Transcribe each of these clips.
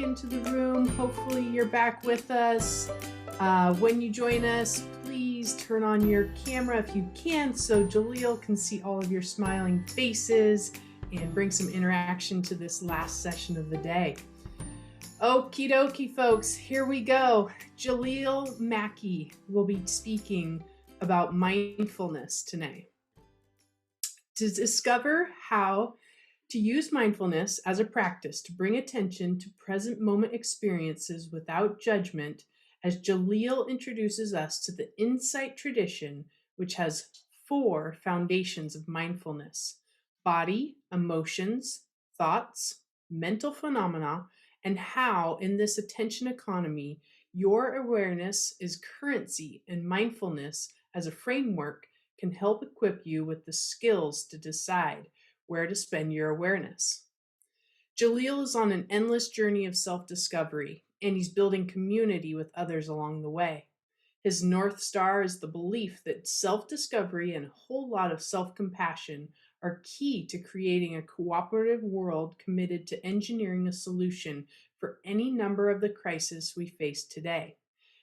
into the room. Hopefully you're back with us. When you join us, please turn on your camera if you can so Jaleel can see all of your smiling faces and bring some interaction to this last session of the day. Okie dokie, folks, here we go. Jaleel Mackey will be speaking about mindfulness today. To discover how to use mindfulness as a practice to bring attention to present moment experiences without judgment, as Jaleel introduces us to the insight tradition, which has 4 foundations of mindfulness: body, emotions, thoughts, mental phenomena, and how, in this attention economy, your awareness is currency, and mindfulness as a framework can help equip you with the skills to decide where to spend your awareness. Jaleel is on an endless journey of self-discovery, and he's building community with others along the way. His North Star is the belief that self-discovery and a whole lot of self-compassion are key to creating a cooperative world committed to engineering a solution for any number of the crises we face today.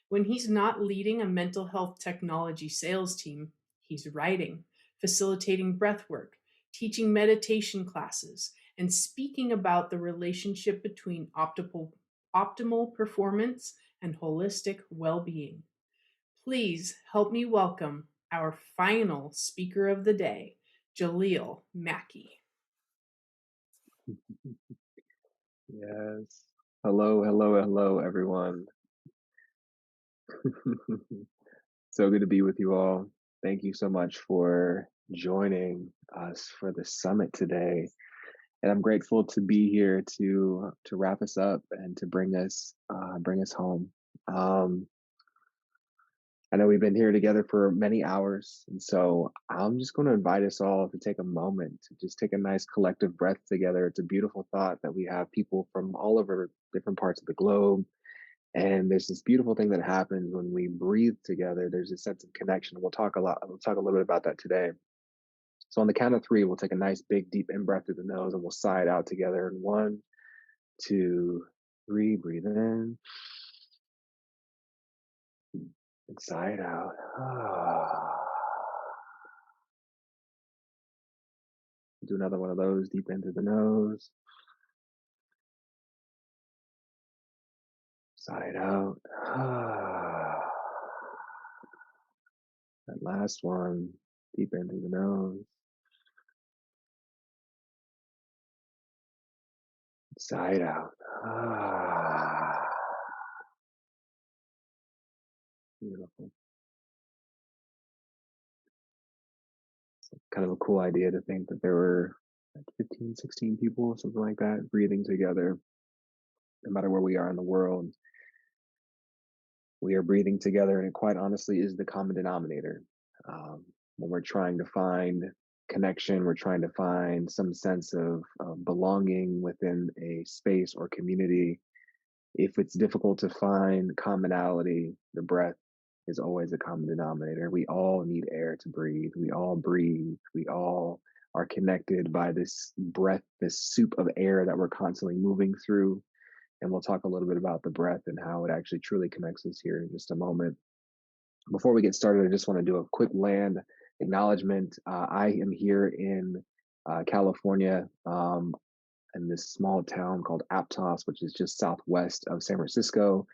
When he's not leading a mental health technology sales team, he's writing, facilitating breathwork, teaching meditation classes, and speaking about the relationship between optimal performance and holistic well-being. Please help me welcome our final speaker of the day, Jaleel Mackey. Yes. Hello, everyone. So good to be with you all. Thank you so much for joining us for the summit today. And I'm grateful to be here to wrap us up and to bring us home. I know we've been here together for many hours, and so I'm just going to invite us all to take a moment to just take a nice collective breath together. It's a beautiful thought that we have people from all over different parts of the globe. And there's this beautiful thing that happens when we breathe together. There's a sense of connection. We'll talk a little bit about that today. So on the count of 3, we'll take a nice big deep in breath through the nose and we'll sigh it out together. And 1, 2, 3, breathe in. And sigh it out. Do another one of those deep in through the nose. Sigh it out. That last one, deep in through the nose. Sigh it out. Beautiful. Kind of a cool idea to think that there were like 15, 16 people, something like that, breathing together. No matter where we are in the world, we are breathing together, and it quite honestly is the common denominator. When we're trying to find connection, we're trying to find some sense of belonging within a space or community. If it's difficult to find commonality, the breath is always a common denominator. We all need air to breathe. We all breathe. We all are connected by this breath, this soup of air that we're constantly moving through. And we'll talk a little bit about the breath and how it actually truly connects us here in just a moment. Before we get started, I just want to do a quick land acknowledgement. I am here in California, in this small town called Aptos, which is just southwest of San Francisco.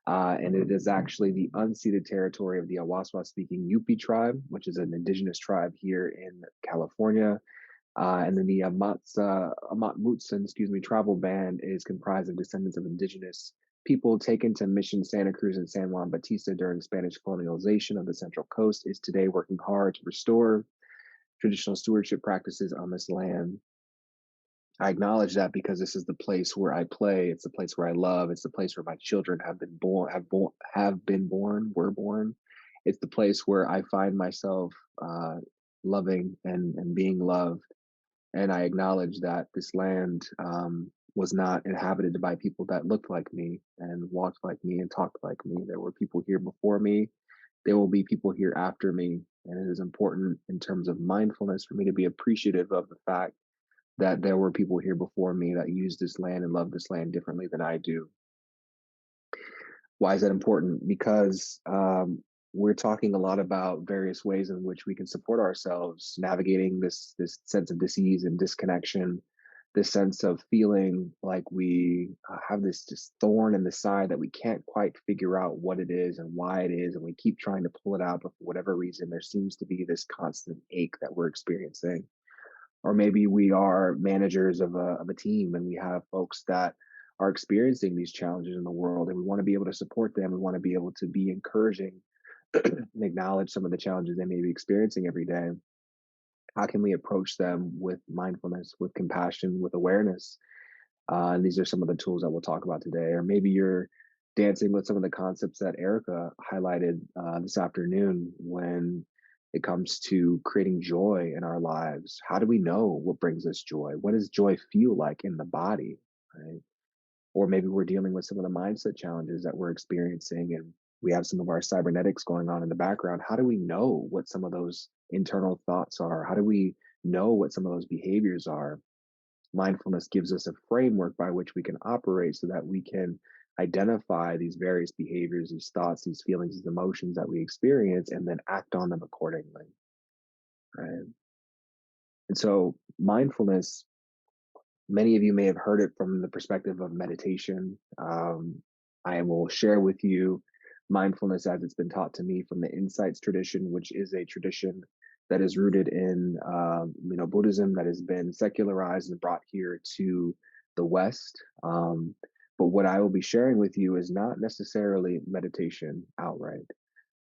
And it is actually the unceded territory of the Awaswa-speaking Yupi tribe, which is an indigenous tribe here in California. And then the Amat Mutsun, tribal band is comprised of descendants of indigenous people taken to Mission Santa Cruz and San Juan Bautista during Spanish colonialization of the Central Coast, is today working hard to restore traditional stewardship practices on this land. I acknowledge that because this is the place where I play. It's the place where I love. It's the place where my children were born. It's the place where I find myself loving and being loved. And I acknowledge that this land was not inhabited by people that looked like me and walked like me and talked like me. There were people here before me. There will be people here after me. And it is important in terms of mindfulness for me to be appreciative of the fact that there were people here before me that used this land and loved this land differently than I do. Why is that important? Because we're talking a lot about various ways in which we can support ourselves, navigating this sense of disease and disconnection, this sense of feeling like we have this thorn in the side that we can't quite figure out what it is and why it is, and we keep trying to pull it out, but for whatever reason, there seems to be this constant ache that we're experiencing. Or maybe we are managers of a team and we have folks that are experiencing these challenges in the world, and we want to be able to support them. We want to be able to be encouraging and acknowledge some of the challenges they may be experiencing every day. How can we approach them with mindfulness, with compassion, with awareness? And these are some of the tools that we'll talk about today. Or maybe you're dancing with some of the concepts that Erica highlighted this afternoon when it comes to creating joy in our lives. How do we know what brings us joy? What does joy feel like in the body? Right? Or maybe we're dealing with some of the mindset challenges that we're experiencing, and we have some of our cybernetics going on in the background. How do we know what some of those internal thoughts are? How do we know what some of those behaviors are? Mindfulness gives us a framework by which we can operate so that we can identify these various behaviors, these thoughts, these feelings, these emotions that we experience, and then act on them accordingly. Right. And so, mindfulness, many of you may have heard it from the perspective of meditation. I will share with you mindfulness as it's been taught to me from the Insights tradition, which is a tradition that is rooted in Buddhism that has been secularized and brought here to the West. But what I will be sharing with you is not necessarily meditation outright.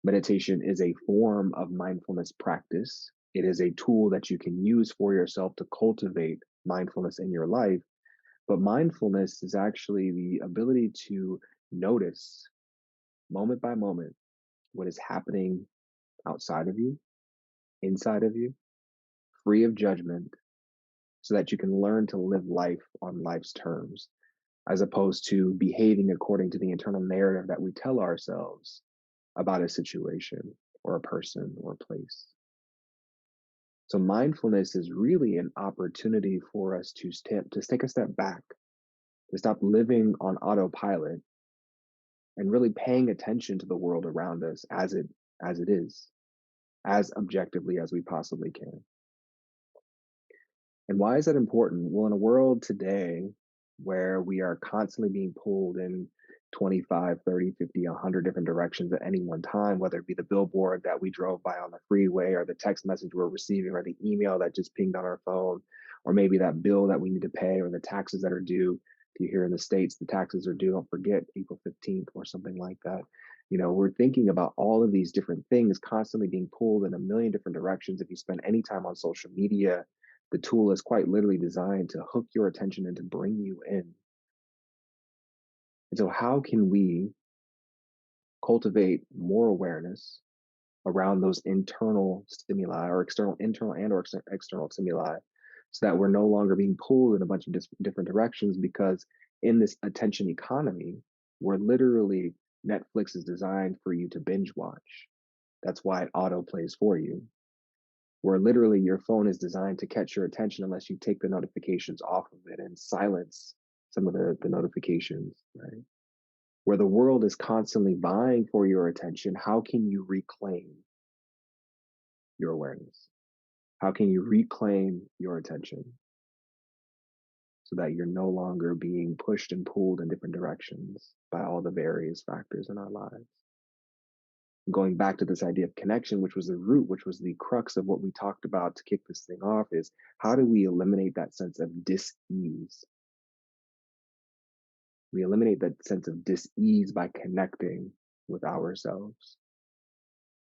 Meditation is a form of mindfulness practice. It is a tool that you can use for yourself to cultivate mindfulness in your life. But mindfulness is actually the ability to notice moment by moment what is happening outside of you, inside of you, free of judgment, so that you can learn to live life on life's terms, as opposed to behaving according to the internal narrative that we tell ourselves about a situation or a person or a place. So mindfulness is really an opportunity for us to take a step back, to stop living on autopilot and really paying attention to the world around us as it is, as objectively as we possibly can. And why is that important? Well, in a world today where we are constantly being pulled in 25, 30, 50, 100 different directions at any one time, whether it be the billboard that we drove by on the freeway, or the text message we're receiving, or the email that just pinged on our phone, or maybe that bill that we need to pay, or the taxes that are due. If you're here in the States, the taxes are due, don't forget, April 15th or something like that. We're thinking about all of these different things constantly being pulled in a million different directions. If you spend any time on social media, the tool is quite literally designed to hook your attention and to bring you in. And so, how can we cultivate more awareness around those internal stimuli, or internal and or external stimuli, so that we're no longer being pulled in a bunch of different directions? Because in this attention economy, where literally Netflix is designed for you to binge watch, that's why it auto plays for you. Where literally your phone is designed to catch your attention unless you take the notifications off of it and silence some of the notifications, right? Where the world is constantly vying for your attention, how can you reclaim your awareness? How can you reclaim your attention so that you're no longer being pushed and pulled in different directions by all the various factors in our lives? Going back to this idea of connection, which was the root, which was the crux of what we talked about to kick this thing off, is how do we eliminate that sense of dis-ease? We eliminate that sense of dis-ease by connecting with ourselves,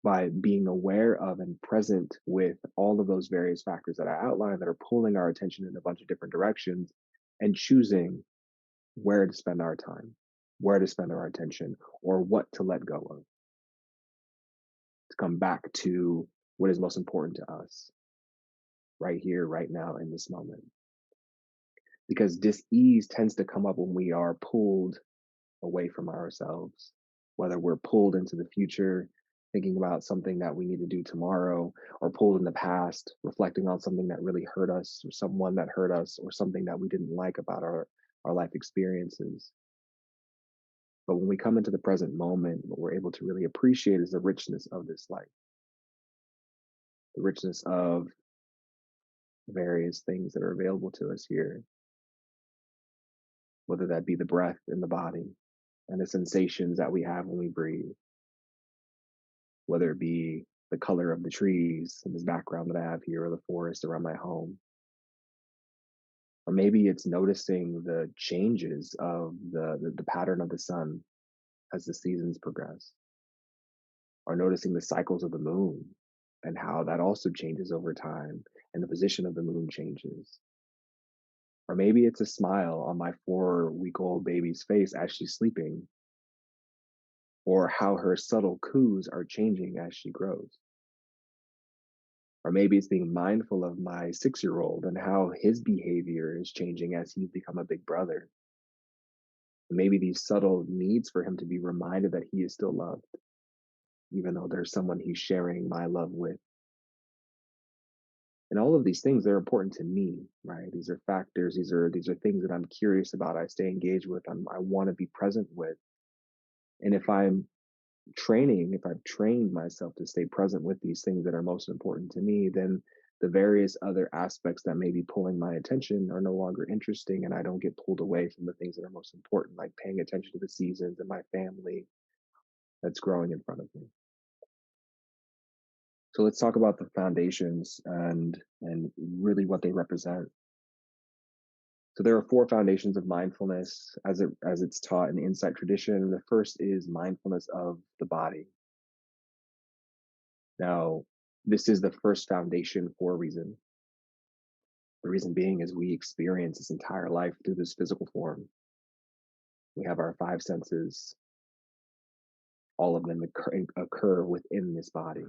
by being aware of and present with all of those various factors that I outlined that are pulling our attention in a bunch of different directions, and choosing where to spend our time, where to spend our attention, or what to let go of, to come back to what is most important to us right here, right now, in this moment. Because dis-ease tends to come up when we are pulled away from ourselves, whether we're pulled into the future, thinking about something that we need to do tomorrow, or pulled in the past, reflecting on something that really hurt us, or someone that hurt us, or something that we didn't like about our life experiences. But when we come into the present moment, what we're able to really appreciate is the richness of this life, the richness of various things that are available to us here, whether that be the breath in the body and the sensations that we have when we breathe, whether it be the color of the trees in this background that I have here, or the forest around my home. Or maybe it's noticing the changes of the pattern of the sun as the seasons progress, or noticing the cycles of the moon and how that also changes over time and the position of the moon changes. Or maybe it's a smile on my 4-week-old baby's face as she's sleeping, or how her subtle coos are changing as she grows. Or maybe it's being mindful of my 6-year-old and how his behavior is changing as he's become a big brother. And maybe these subtle needs for him to be reminded that he is still loved, even though there's someone he's sharing my love with. And all of these things, they're important to me, right? These are factors, these are things that I'm curious about, I stay engaged with, I want to be present with. And if I've trained myself to stay present with these things that are most important to me, then the various other aspects that may be pulling my attention are no longer interesting, and I don't get pulled away from the things that are most important, like paying attention to the seasons and my family that's growing in front of me. So let's talk about the foundations and really what they represent. So there are 4 foundations of mindfulness as it's taught in the Insight tradition. The first is mindfulness of the body. Now, this is the first foundation for a reason. The reason being is we experience this entire life through this physical form. We have our 5 senses, all of them occur within this body.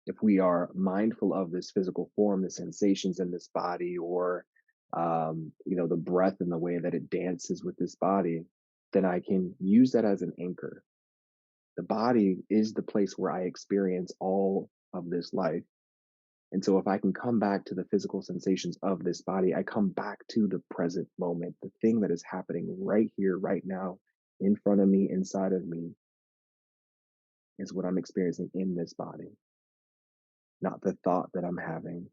If we are mindful of this physical form, the sensations in this body, or the breath and the way that it dances with this body, then I can use that as an anchor. The body is the place where I experience all of this life. And so if I can come back to the physical sensations of this body, I come back to the present moment, the thing that is happening right here, right now, in front of me, inside of me, is what I'm experiencing in this body, not the thought that I'm having,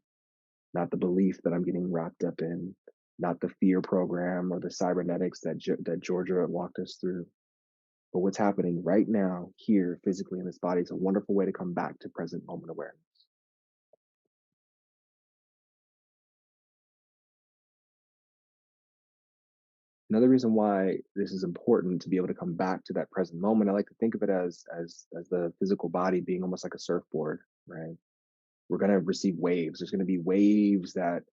not the belief that I'm getting wrapped up in, not the fear program or the cybernetics that Georgia walked us through. But what's happening right now, here, physically in this body, is a wonderful way to come back to present moment awareness. Another reason why this is important to be able to come back to that present moment, I like to think of it as the physical body being almost like a surfboard, right? We're going to receive waves. There's going to be waves that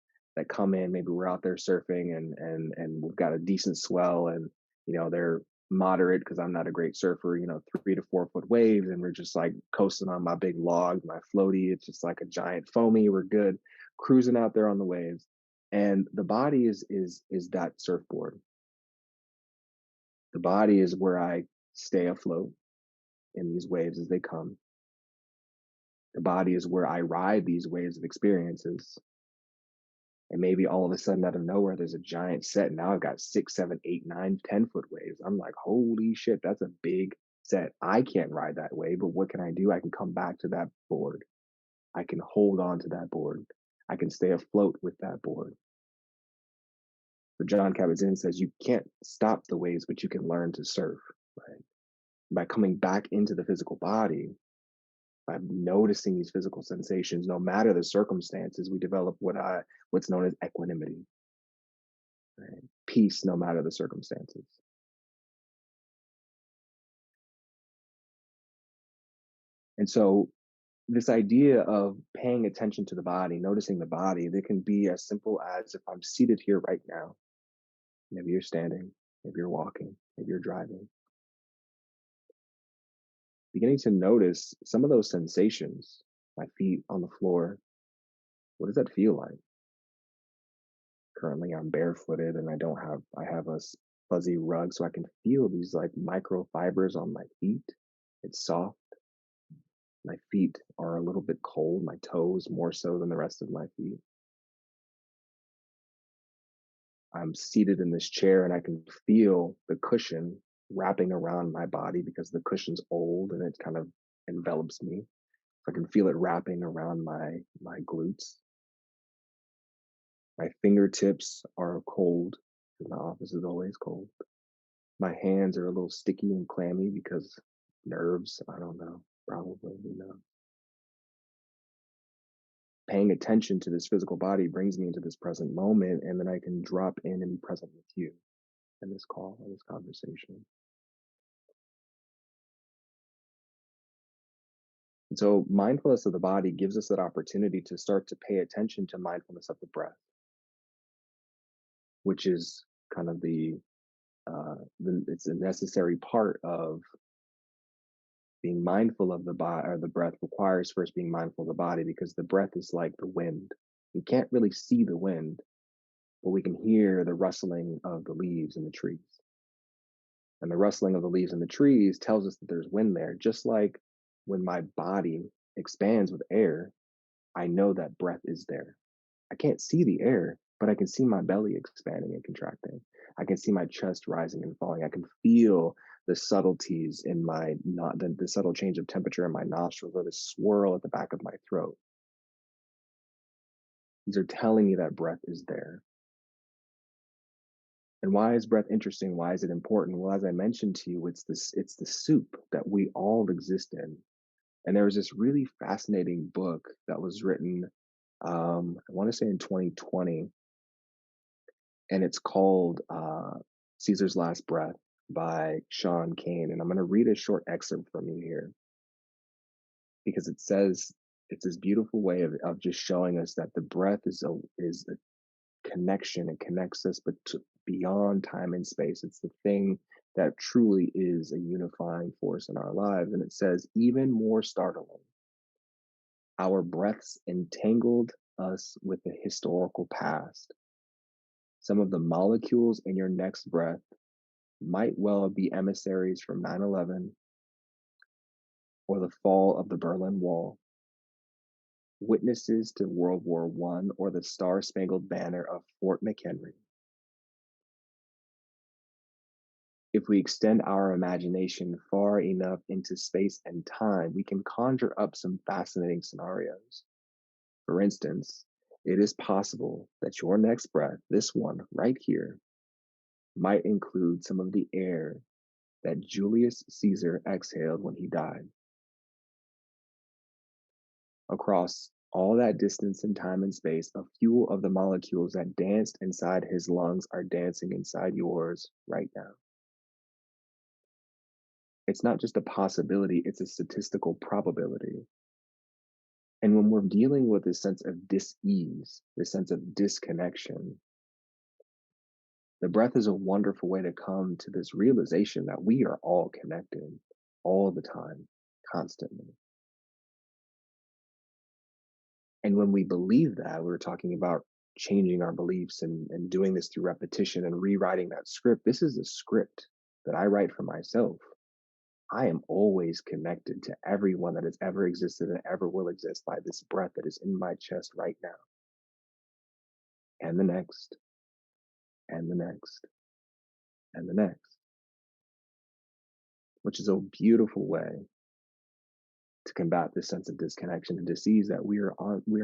come in. Maybe we're out there surfing and we've got a decent swell, and they're moderate because I'm not a great surfer. 3 to 4 foot waves, and we're just like coasting on my big log, my floaty. It's just like a giant foamy. We're good, cruising out there on the waves, and the body is that surfboard. The body is where I stay afloat in these waves as they come. The body is where I ride these waves of experiences. And maybe all of a sudden, out of nowhere, there's a giant set. Now I've got 6, 7, 8, 9, 10 foot waves. I'm like, holy shit, that's a big set. I can't ride that wave, but what can I do? I can come back to that board. I can hold on to that board. I can stay afloat with that board. But John Kabat-Zinn says you can't stop the waves, but you can learn to surf, right? By coming back into the physical body, by noticing these physical sensations, no matter the circumstances, we develop what's known as equanimity, right? Peace, no matter the circumstances. And so, this idea of paying attention to the body, noticing the body, they can be as simple as if I'm seated here right now. Maybe you're standing, maybe you're walking, maybe you're driving. Beginning to notice some of those sensations, my feet on the floor. What does that feel like? Currently, I'm barefooted and I have a fuzzy rug, so I can feel these like microfibers on my feet. It's soft. My feet are a little bit cold, my toes more so than the rest of my feet. I'm seated in this chair and I can feel the cushion wrapping around my body because the cushion's old and it kind of envelops me. I can feel it wrapping around my glutes. My fingertips are cold because my office is always cold. My hands are a little sticky and clammy because nerves, I don't know, probably, Paying attention to this physical body brings me into this present moment, and then I can drop in and be present with you in this call, in this conversation. And so, mindfulness of the body gives us that opportunity to start to pay attention to mindfulness of the breath, which is kind of it's a necessary part of being mindful of the body, or the breath requires first being mindful of the body, because the breath is like the wind. We can't really see the wind, but we can hear the rustling of the leaves in the trees. And the rustling of the leaves in the trees tells us that there's wind there. Just like when my body expands with air, I know that breath is there. I can't see the air, but I can see my belly expanding and contracting. I can see my chest rising and falling. I can feel the subtleties in my not the subtle change of temperature in my nostrils, or the swirl at the back of my throat. These are telling me that breath is there. And why is breath interesting? Why is it important? Well, as I mentioned to you, it's the soup that we all exist in. And there was this really fascinating book that was written, I want to say in 2020, and it's called Caesar's Last Breath by Sean Kane. And I'm going to read a short excerpt from you here, because it says it's this beautiful way of just showing us that the breath is a connection. It connects us, but beyond time and space. It's the thing that truly is a unifying force in our lives. And it says, even more startling, our breaths entangled us with the historical past. Some of the molecules in your next breath might well be emissaries from 9/11 or the fall of the Berlin Wall, witnesses to World War I, or the Star Spangled Banner of Fort McHenry. If we extend our imagination far enough into space and time, we can conjure up some fascinating scenarios. For instance, it is possible that your next breath, this one right here, might include some of the air that Julius Caesar exhaled when he died. Across all that distance in time and space, a few of the molecules that danced inside his lungs are dancing inside yours right now. It's not just a possibility, it's a statistical probability. And when we're dealing with this sense of dis-ease, this sense of disconnection, the breath is a wonderful way to come to this realization that we are all connected all the time, constantly. And when we believe that, we were talking about changing our beliefs and doing this through repetition and rewriting that script. This is a script that I write for myself. I am always connected to everyone that has ever existed and ever will exist by this breath that is in my chest right now, and the next, and the next, and the next, which is a beautiful way to combat this sense of disconnection and disease that we are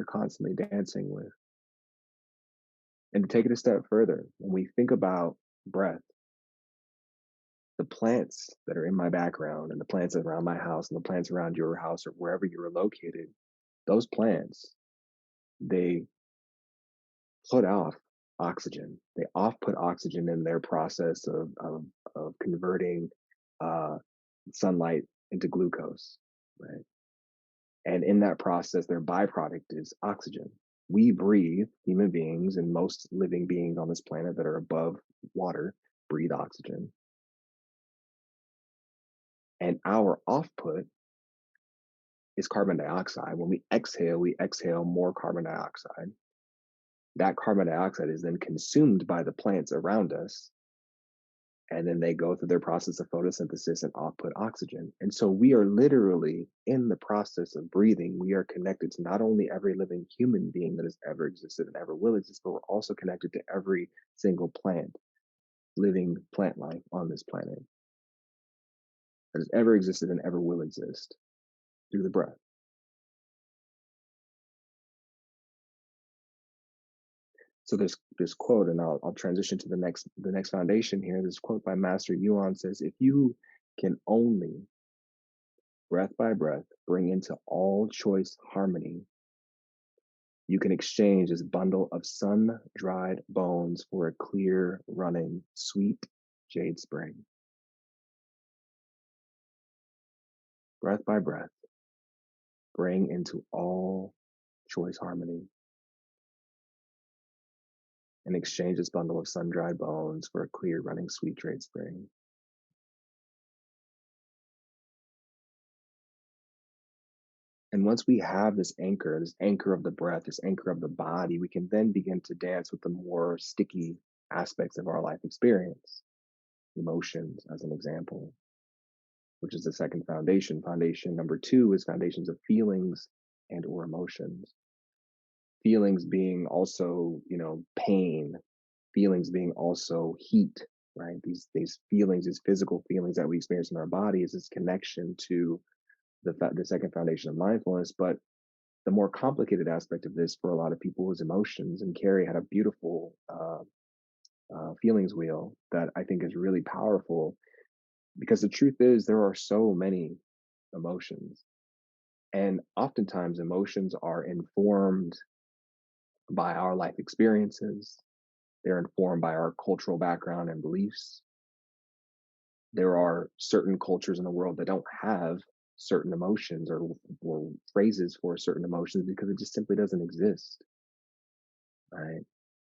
constantly dancing with. And to take it a step further, when we think about breath, the plants that are in my background and the plants around my house and the plants around your house or wherever you're located, those plants, they put off oxygen. They off put oxygen in their process of converting uh, sunlight into glucose, right? And in that process, their byproduct is oxygen. We breathe, human beings and most living beings on this planet that are above water breathe oxygen. And our off-put is carbon dioxide. When we exhale more carbon dioxide. That carbon dioxide is then consumed by the plants around us and then they go through their process of photosynthesis and output oxygen. And so we are literally in the process of breathing. We are connected to not only every living human being that has ever existed and ever will exist, but we're also connected to every single plant, living plant life on this planet that has ever existed and ever will exist through the breath. So there's this quote, and I'll transition to the next foundation here. This quote by Master Yuan says, "If you can only breath by breath bring into all choice harmony, you can exchange this bundle of sun-dried bones for a clear running sweet jade spring." Breath by breath, bring into all choice harmony and exchange this bundle of sun-dried bones for a clear running sweet jade spring. And once we have this anchor of the breath, this anchor of the body, we can then begin to dance with the more sticky aspects of our life experience, emotions, as an example, which is the second foundation. Foundation number two is foundations of feelings and or emotions. Feelings being also, pain, feelings being also heat, right? These feelings, these physical feelings that we experience in our body is this connection to the second foundation of mindfulness. But the more complicated aspect of this for a lot of people is emotions. And Carrie had a beautiful feelings wheel that I think is really powerful, because the truth is there are so many emotions. And oftentimes emotions are informed by our life experiences. They're informed by our cultural background and beliefs. There are certain cultures in the world that don't have certain emotions or phrases for certain emotions because it just simply doesn't exist, right?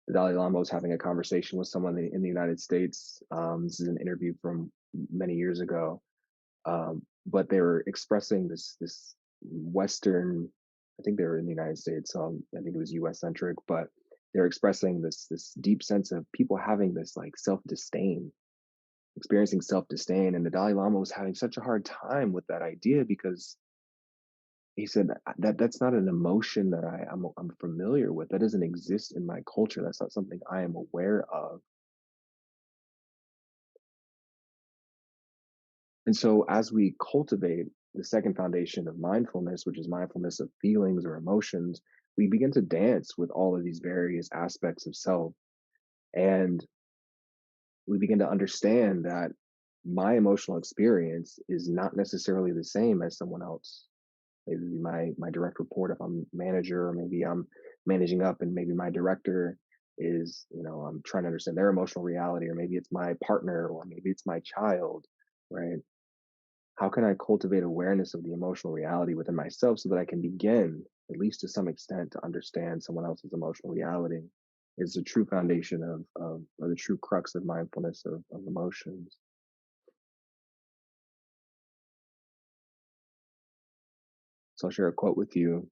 The Dalai Lama was having a conversation with someone in the United States. This is an interview from many years ago, but they were expressing this Western. I think they were in the United States, so I think it was U.S. centric, but they're expressing this deep sense of people having this like self disdain, experiencing self disdain, and the Dalai Lama was having such a hard time with that idea because he said that's not an emotion that I'm familiar with. That doesn't exist in my culture. That's not something I am aware of. And so as we cultivate the second foundation of mindfulness, which is mindfulness of feelings or emotions, we begin to dance with all of these various aspects of self. And we begin to understand that my emotional experience is not necessarily the same as someone else. Maybe my direct report if I'm manager, or maybe I'm managing up, and maybe my director is, I'm trying to understand their emotional reality, or maybe it's my partner, or maybe it's my child, right? How can I cultivate awareness of the emotional reality within myself so that I can begin, at least to some extent, to understand someone else's emotional reality? Is the true foundation or the true crux of mindfulness of emotions. So I'll share a quote with you.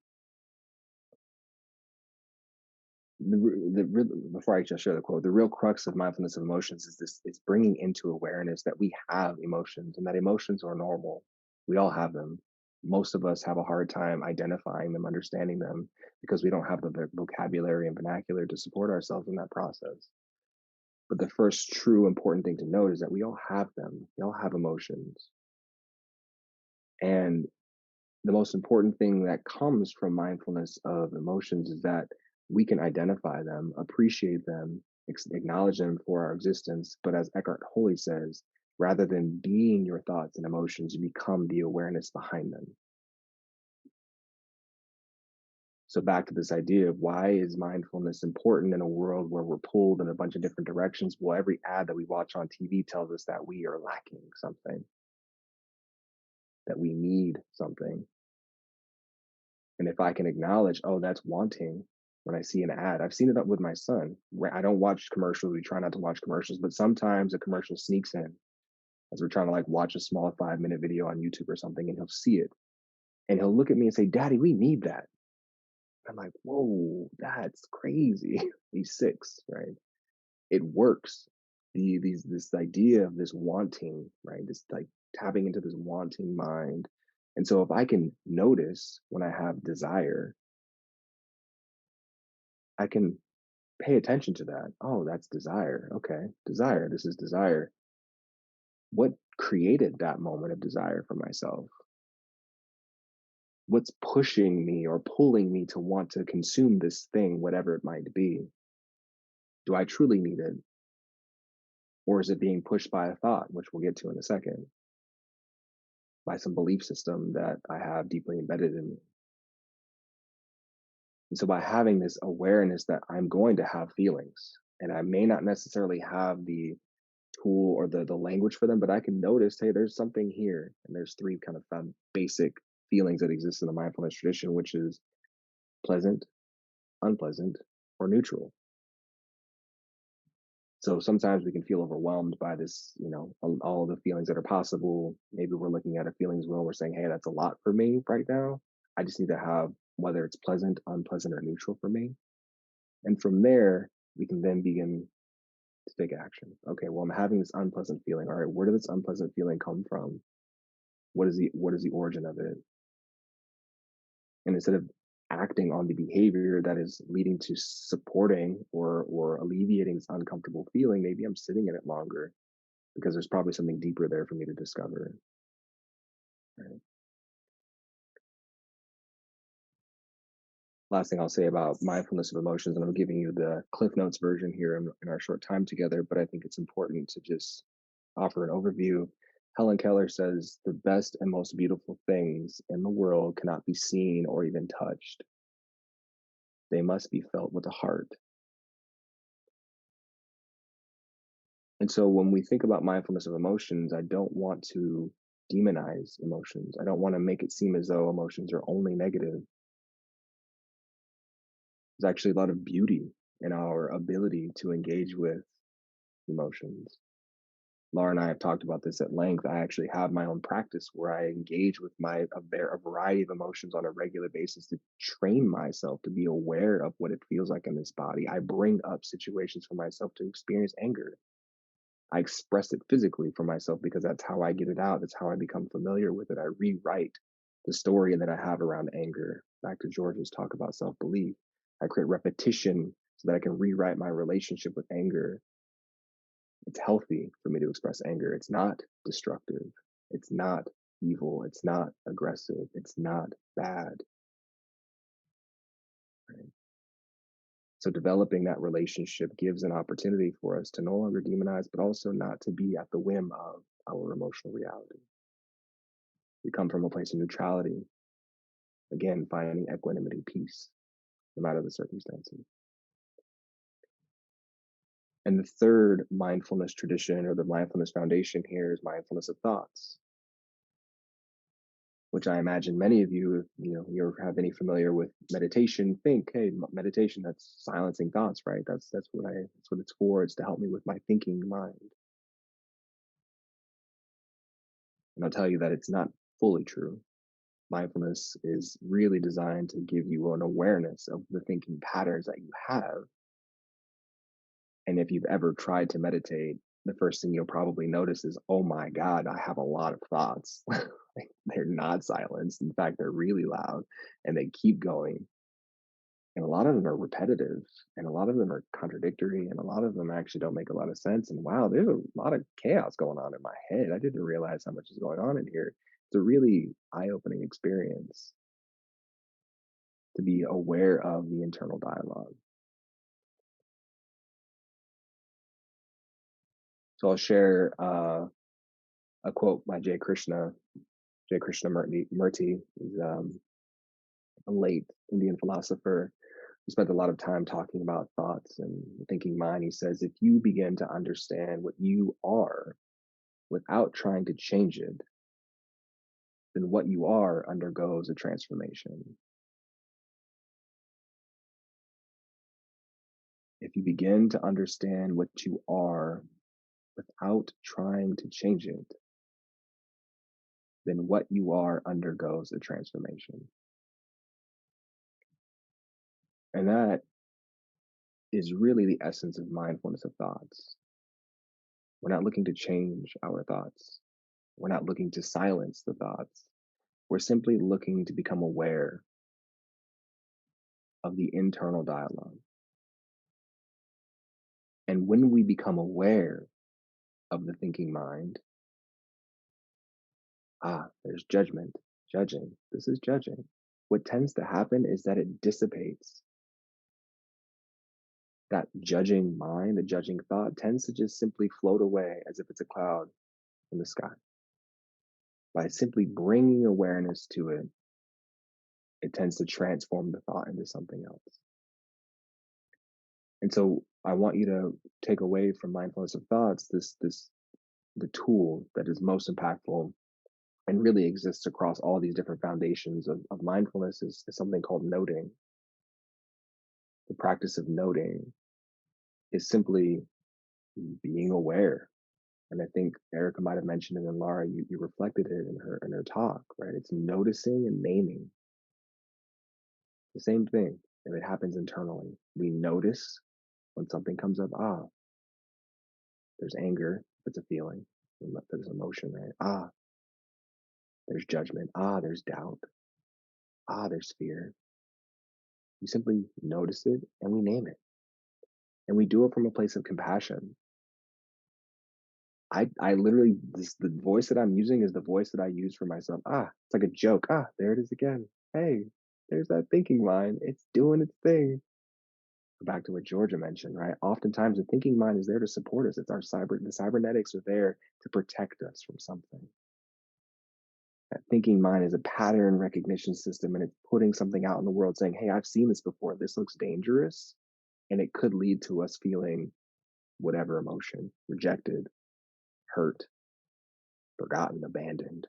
Before I just share the quote, the real crux of mindfulness of emotions is bringing into awareness that we have emotions and that emotions are normal. We all have them. Most of us have a hard time identifying them, understanding them, because we don't have the vocabulary and vernacular to support ourselves in that process. But the first true important thing to note is that we all have them. We all have emotions. And the most important thing that comes from mindfulness of emotions is that we can identify them, appreciate them, acknowledge them for our existence. But as Eckhart Tolle says, rather than being your thoughts and emotions, you become the awareness behind them. So back to this idea of why is mindfulness important in a world where we're pulled in a bunch of different directions? Well, every ad that we watch on TV tells us that we are lacking something, that we need something. And if I can acknowledge, oh, that's wanting, when I see an ad, I've seen it with my son. I don't watch commercials. We try not to watch commercials, but sometimes a commercial sneaks in as we're trying to like watch a small 5 minute video on YouTube or something, and he'll see it and he'll look at me and say, "Daddy, we need that." I'm like, "Whoa, that's crazy." He's 6, right? It works. this idea of this wanting, right? This like tapping into this wanting mind. And so if I can notice when I have desire, I can pay attention to that. Oh, that's desire. Okay. Desire. This is desire. What created that moment of desire for myself? What's pushing me or pulling me to want to consume this thing, whatever it might be? Do I truly need it? Or is it being pushed by a thought, which we'll get to in a second, by some belief system that I have deeply embedded in me? And so by having this awareness that I'm going to have feelings and I may not necessarily have the tool or the language for them, but I can notice, hey, there's something here. And there's three kind of basic feelings that exist in the mindfulness tradition, which is pleasant, unpleasant, or neutral. So sometimes we can feel overwhelmed by this, all of the feelings that are possible. Maybe we're looking at a feelings wheel. We're saying, hey, that's a lot for me right now. I just need to have whether it's pleasant, unpleasant, or neutral for me. And from there, we can then begin to take action. Okay, well, I'm having this unpleasant feeling. All right, where did this unpleasant feeling come from? What is the origin of it? And instead of acting on the behavior that is leading to supporting or alleviating this uncomfortable feeling, maybe I'm sitting in it longer because there's probably something deeper there for me to discover. Right? Last thing I'll say about mindfulness of emotions, and I'm giving you the Cliff Notes version here in our short time together, but I think it's important to just offer an overview. Helen Keller says the best and most beautiful things in the world cannot be seen or even touched. They must be felt with the heart. And so when we think about mindfulness of emotions, I don't want to demonize emotions. I don't want to make it seem as though emotions are only negative. There's actually a lot of beauty in our ability to engage with emotions. Laura and I have talked about this at length. I actually have my own practice where I engage with a variety of emotions on a regular basis to train myself to be aware of what it feels like in this body. I bring up situations for myself to experience anger. I express it physically for myself because that's how I get it out. That's how I become familiar with it. I rewrite the story that I have around anger. Back to George's talk about self belief. I create repetition so that I can rewrite my relationship with anger. It's healthy for me to express anger. It's not destructive. It's not evil. It's not aggressive. It's not bad. Right? So developing that relationship gives an opportunity for us to no longer demonize, but also not to be at the whim of our emotional reality. We come from a place of neutrality, again, finding equanimity, peace, no matter the circumstances. And the third mindfulness tradition or the mindfulness foundation here is mindfulness of thoughts, which I imagine many of you, if you have any familiar with meditation, think, hey, meditation, that's silencing thoughts, right? That's what it's for. It's to help me with my thinking mind. And I'll tell you that it's not fully true. Mindfulness is really designed to give you an awareness of the thinking patterns that you have. And if you've ever tried to meditate, the first thing you'll probably notice is, oh my God, I have a lot of thoughts. They're not silenced. In fact, they're really loud and they keep going. And a lot of them are repetitive and a lot of them are contradictory and a lot of them actually don't make a lot of sense. And wow, there's a lot of chaos going on in my head. I didn't realize how much is going on in here. It's a really eye opening experience to be aware of the internal dialogue. So I'll share a quote by J. Krishnamurti. He's a late Indian philosopher who spent a lot of time talking about thoughts and the thinking mind. He says, if you begin to understand what you are without trying to change it, then what you are undergoes a transformation. If you begin to understand what you are without trying to change it, then what you are undergoes a transformation. And that is really the essence of mindfulness of thoughts. We're not looking to change our thoughts. We're not looking to silence the thoughts. We're simply looking to become aware of the internal dialogue. And when we become aware of the thinking mind, there's judgment, judging. This is judging. What tends to happen is that it dissipates. That judging mind, the judging thought tends to just simply float away as if it's a cloud in the sky. By simply bringing awareness to it, it tends to transform the thought into something else. And so I want you to take away from mindfulness of thoughts this the tool that is most impactful and really exists across all these different foundations of mindfulness is something called noting. The practice of noting is simply being aware. And I think Erica might have mentioned it, and Laura, you reflected it in her talk, right? It's noticing and naming. The same thing. If it happens internally, we notice when something comes up. There's anger. It's a feeling. There's emotion, right? There's judgment. There's doubt. There's fear. We simply notice it and we name it. And we do it from a place of compassion. I literally, the voice that I'm using is the voice that I use for myself. It's like a joke. There it is again. Hey, there's that thinking mind. It's doing its thing. Back to what Georgia mentioned, right? Oftentimes the thinking mind is there to support us. It's the cybernetics are there to protect us from something. That thinking mind is a pattern recognition system and it's putting something out in the world saying, hey, I've seen this before. This looks dangerous. And it could lead to us feeling whatever emotion, rejected, hurt, forgotten, abandoned,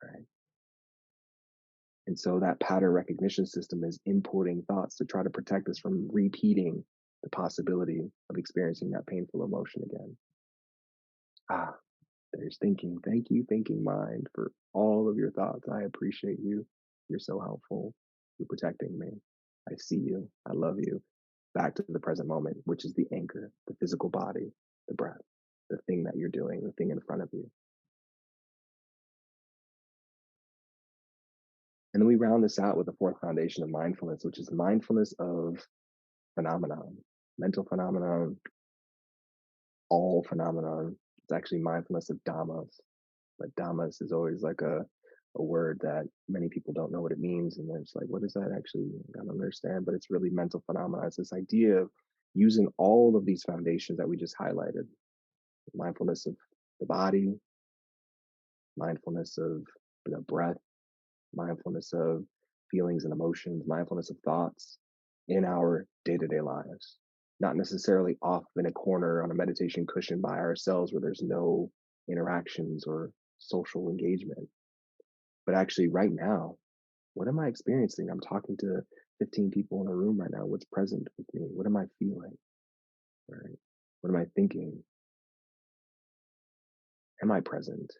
right? And so that pattern recognition system is importing thoughts to try to protect us from repeating the possibility of experiencing that painful emotion again. There's thinking. Thank you, thinking mind, for all of your thoughts. I appreciate you. You're so helpful. You're protecting me. I see you. I love you. Back to the present moment, which is the anchor, the physical body, the breath, the thing that you're doing, the thing in front of you. And then we round this out with the fourth foundation of mindfulness, which is mindfulness of phenomenon, mental phenomenon, all phenomenon. It's actually mindfulness of dhammas. But dhammas is always like a word that many people don't know what it means. And it's like, what does that actually, I don't understand, but it's really mental phenomena. It's this idea of using all of these foundations that we just highlighted, mindfulness of the body, mindfulness of the breath, mindfulness of feelings and emotions, mindfulness of thoughts in our day-to-day lives. Not necessarily off in a corner on a meditation cushion by ourselves where there's no interactions or social engagement, but actually right now, what am I experiencing? I'm talking to 15 people in a room right now. What's present with me? What am I feeling? Right? What am I thinking? Am I present?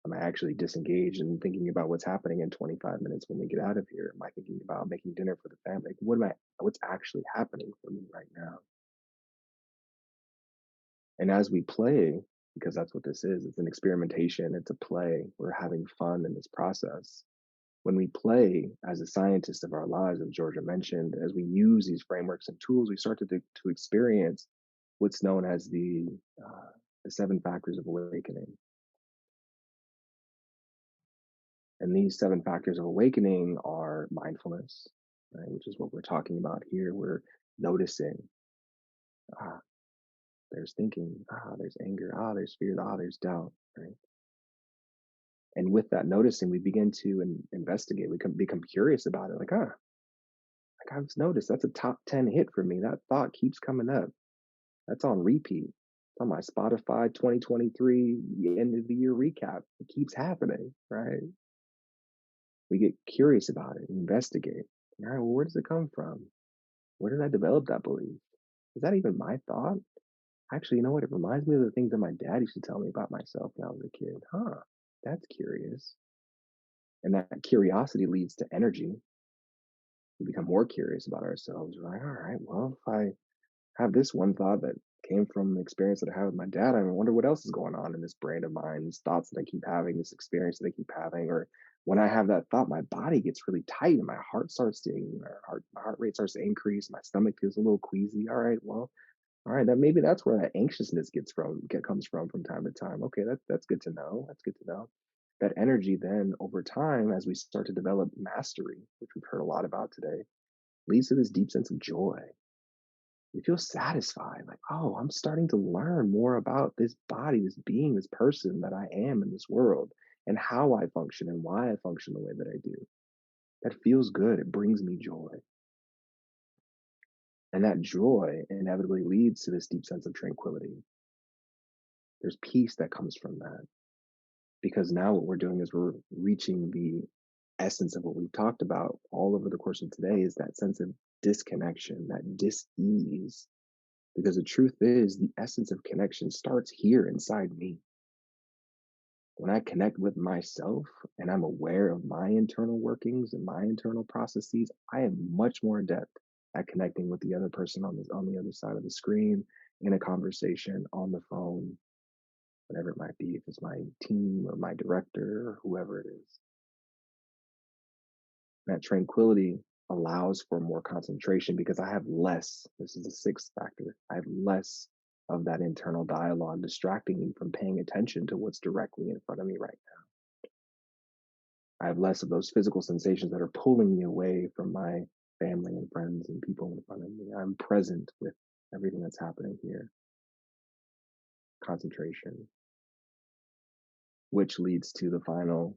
Am I actually disengaged and thinking about what's happening in 25 minutes when we get out of here? Am I thinking about making dinner for the family? What's actually happening for me right now? And as we play, because that's what this is, it's an experimentation, it's a play. We're having fun in this process. When we play as a scientist of our lives, as Georgia mentioned, as we use these frameworks and tools, we start to experience what's known as the seven factors of awakening. And these seven factors of awakening are mindfulness, right, which is what we're talking about here. We're noticing, ah, there's thinking, there's anger, there's fear, there's doubt, right? And with that noticing, we begin to investigate. We can become curious about it, like I've noticed that's a top 10 hit for me. That thought keeps coming up. That's on repeat. It's on my Spotify 2023 end of the year recap. It keeps happening, right? We get curious about it, investigate. All right, well, where does it come from? Where did I develop that belief? Is that even my thought? Actually, you know what? It reminds me of the things that my dad used to tell me about myself when I was a kid. That's curious. And that curiosity leads to energy. We become more curious about ourselves. We're like, all right, well, if I have this one thought that came from the experience that I had with my dad. I wonder what else is going on in this brain of mine, these thoughts that I keep having, this experience that I keep having. Or when I have that thought, my body gets really tight and my heart starts to, my heart rate starts to increase. My stomach feels a little queasy. All right, that maybe that's where that anxiousness comes from time to time. Okay, that's good to know. That's good to know. That energy then over time, as we start to develop mastery, which we've heard a lot about today, leads to this deep sense of joy. We feel satisfied, like, oh, I'm starting to learn more about this body, this being, this person that I am in this world, and how I function and why I function the way that I do. That feels good. It brings me joy. And that joy inevitably leads to this deep sense of tranquility. There's peace that comes from that. Because now what we're doing is we're reaching the essence of what we've talked about all over the course of today is that sense of disconnection, that dis-ease. Because the truth is, the essence of connection starts here inside me. When I connect with myself and I'm aware of my internal workings and my internal processes, I am much more adept at connecting with the other person on the other side of the screen, in a conversation, on the phone, whatever it might be, if it's my team or my director or whoever it is. That tranquility allows for more concentration because I have less. This is the sixth factor. I have less of that internal dialogue distracting me from paying attention to what's directly in front of me right now. I have less of those physical sensations that are pulling me away from my family and friends and people in front of me. I'm present with everything that's happening here. Concentration, which leads to the final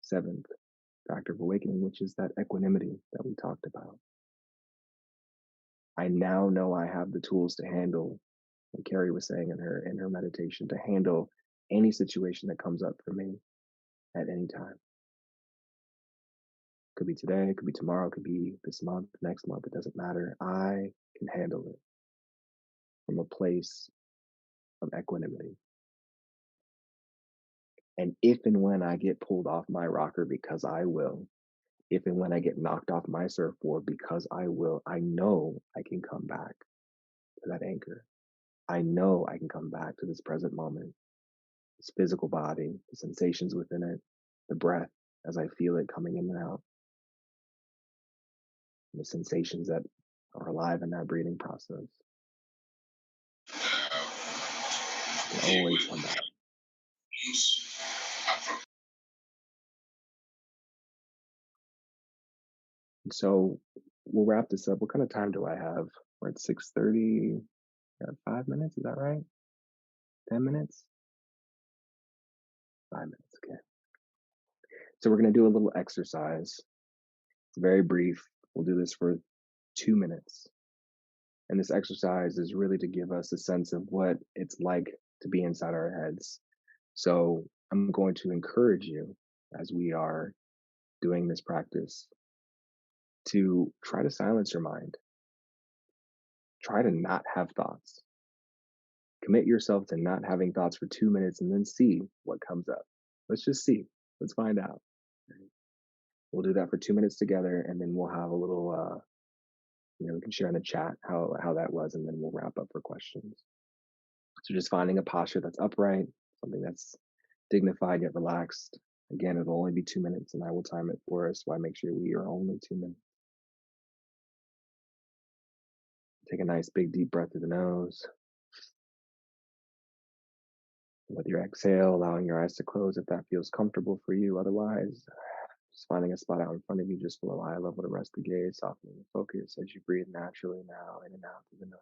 seventh factor of awakening, which is that equanimity that we talked about. I now know I have the tools to handle, what Carrie was saying in her meditation, to handle any situation that comes up for me at any time. Could be today, could be tomorrow, could be this month, next month, it doesn't matter. I can handle it from a place of equanimity. And if and when I get pulled off my rocker, because I will, if and when I get knocked off my surfboard, because I will, I know I can come back to that anchor. I know I can come back to this present moment, this physical body, the sensations within it, the breath as I feel it coming in and out, and the sensations that are alive in that breathing process. I can always come back. And so we'll wrap this up. What kind of time do I have? We're at 6:30. Got 5 minutes, is that right? 10 minutes? 5 minutes, okay. So we're gonna do a little exercise. It's very brief. We'll do this for 2 minutes. And this exercise is really to give us a sense of what it's like to be inside our heads. So I'm going to encourage you, as we are doing this practice, to try to silence your mind. Try to not have thoughts. Commit yourself to not having thoughts for 2 minutes and then see what comes up. Let's just see. Let's find out. We'll do that for 2 minutes together, and then we'll have a little, we can share in the chat how that was, and then we'll wrap up for questions. So just finding a posture that's upright, something that's dignified yet relaxed. Again, it'll only be 2 minutes, and I will time it for us. So I make sure we are only 2 minutes. Take a nice big deep breath through the nose. With your exhale, allowing your eyes to close if that feels comfortable for you. Otherwise, just finding a spot out in front of you just below eye level to rest the gaze, softening the focus as you breathe naturally now in and out through the nose.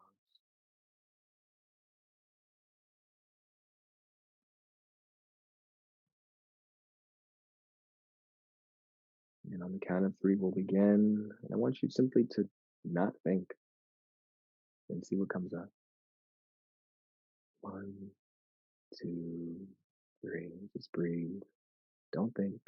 And on the count of three, we'll begin. And I want you simply to not think and see what comes up. 1, 2, 3. Just breathe. Don't think.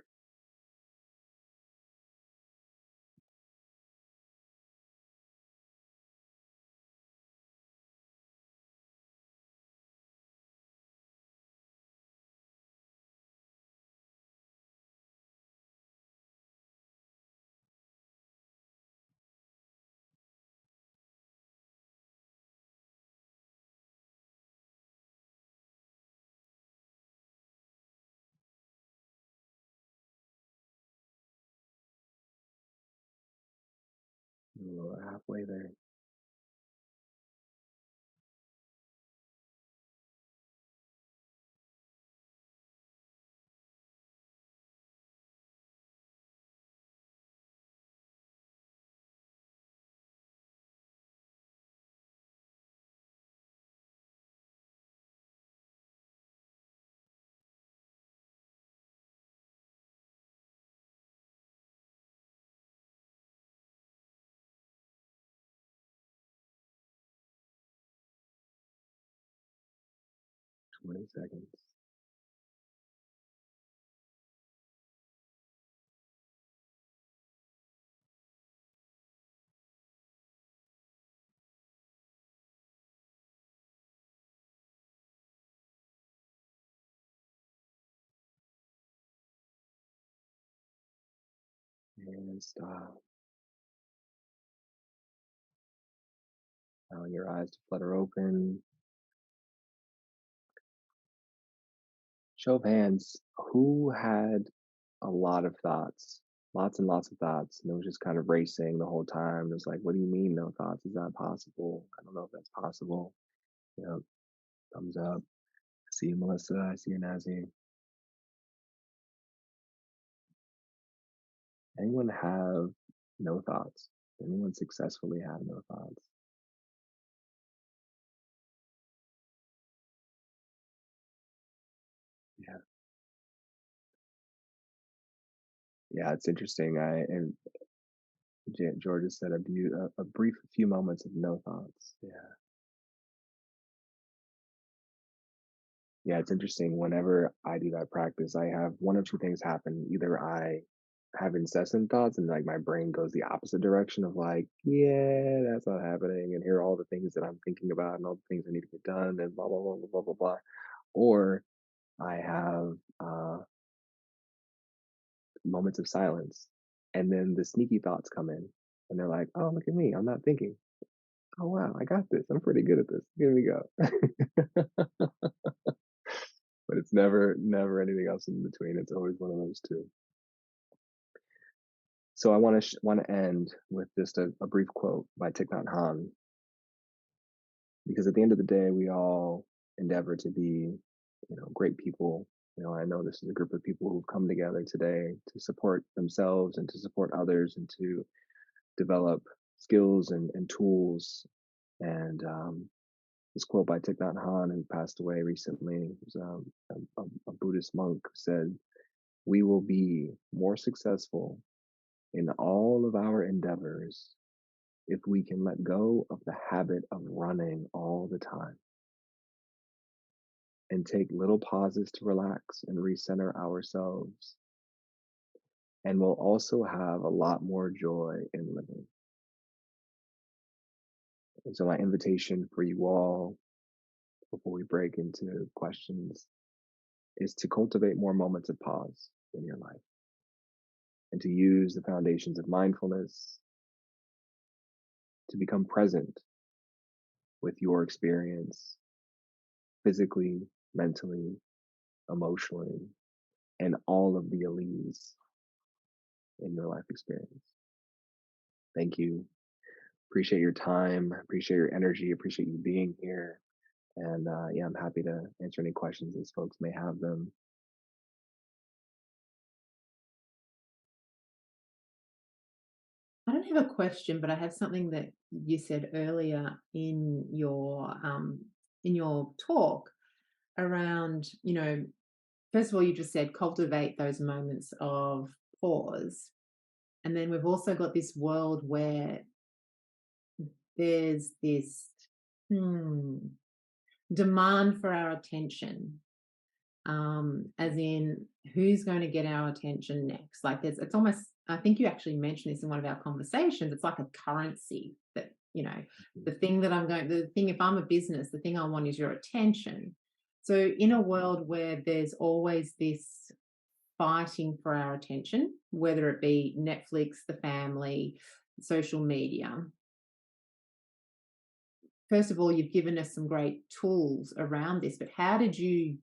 We're halfway there. 20 seconds. And stop. Allowing your eyes to flutter open. Show of hands, who had a lot of thoughts? Lots and lots of thoughts. And it was just kind of racing the whole time. It was like, what do you mean no thoughts? Is that possible? I don't know if that's possible. You know, thumbs up. I see you, Melissa. I see you, Nazi. Anyone have no thoughts? Anyone successfully have no thoughts? Yeah. Yeah, it's interesting. And Georgia said a brief few moments of no thoughts. Yeah. Yeah, it's interesting. Whenever I do that practice, I have one of two things happen. Either I have incessant thoughts and like my brain goes the opposite direction of like, yeah, that's not happening. And here are all the things that I'm thinking about and all the things I need to get done and blah, blah, blah, blah, blah, blah, blah. Or I have moments of silence. And then the sneaky thoughts come in and they're like, oh, look at me. I'm not thinking. Oh, wow. I got this. I'm pretty good at this. Here we go. But it's never anything else in between. It's always one of those two. So I want to end with just a brief quote by Thich Nhat Hanh, because at the end of the day, we all endeavor to be, great people. I know this is a group of people who've come together today to support themselves and to support others and to develop skills and tools. And this quote by Thich Nhat Hanh, who passed away recently, was a Buddhist monk who said, "We will be more successful in all of our endeavors if we can let go of the habit of running all the time and take little pauses to relax and recenter ourselves. And we'll also have a lot more joy in living." And so, my invitation for you all before we break into questions is to cultivate more moments of pause in your life and to use the foundations of mindfulness to become present with your experience physically, mentally, emotionally, and all of the alleles in your life experience. Thank you. Appreciate your time. Appreciate your energy. Appreciate you being here. And yeah, I'm happy to answer any questions as folks may have them. I don't have a question, but I have something that you said earlier in your talk around, first of all, you just said cultivate those moments of pause. And then we've also got this world where there's this hmm, demand for our attention, as in who's going to get our attention next. Like it's almost, I think you actually mentioned this in one of our conversations. It's like a currency that, the thing that the thing, if I'm a business, the thing I want is your attention. So in a world where there's always this fighting for our attention, whether it be Netflix, the family, social media, first of all, you've given us some great tools around this, but how did you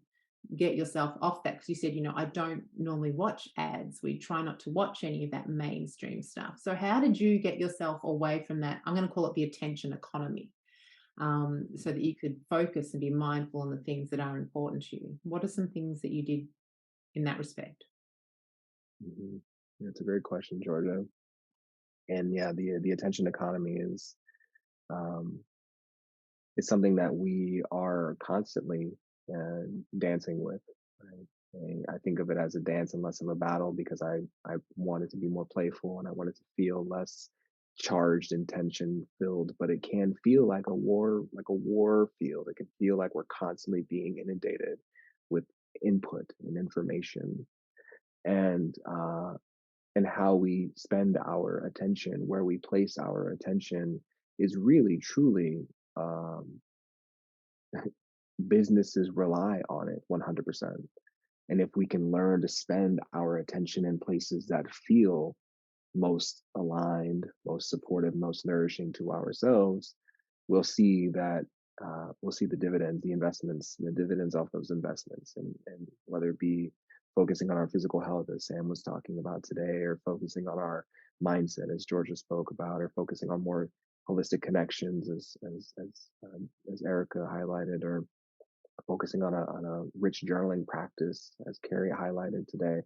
get yourself off that? Because you said, I don't normally watch ads. We try not to watch any of that mainstream stuff. So how did you get yourself away from that? I'm going to call it the attention economy, so that you could focus and be mindful on the things that are important to you. What are some things that you did in that respect? hmm That's a great question, Georgia. And yeah, the attention economy um, is something that we are constantly uh, dancing with. Right? And I think of it as a dance and less of a battle because I wanted to be more playful and I wanted to feel less charged and tension filled. But it can feel like a war field. It can feel like we're constantly being inundated with input and information. And and how we spend our attention, where we place our attention, is really truly, um, businesses rely on it 100%. And if we can learn to spend our attention in places that feel most aligned, most supportive, most nourishing to ourselves, we'll see that we'll see the dividends, the investments, the dividends off those investments, and whether it be focusing on our physical health, as Sam was talking about today, or focusing on our mindset, as Georgia spoke about, or focusing on more holistic connections, as Erica highlighted, or focusing on a rich journaling practice, as Carrie highlighted today.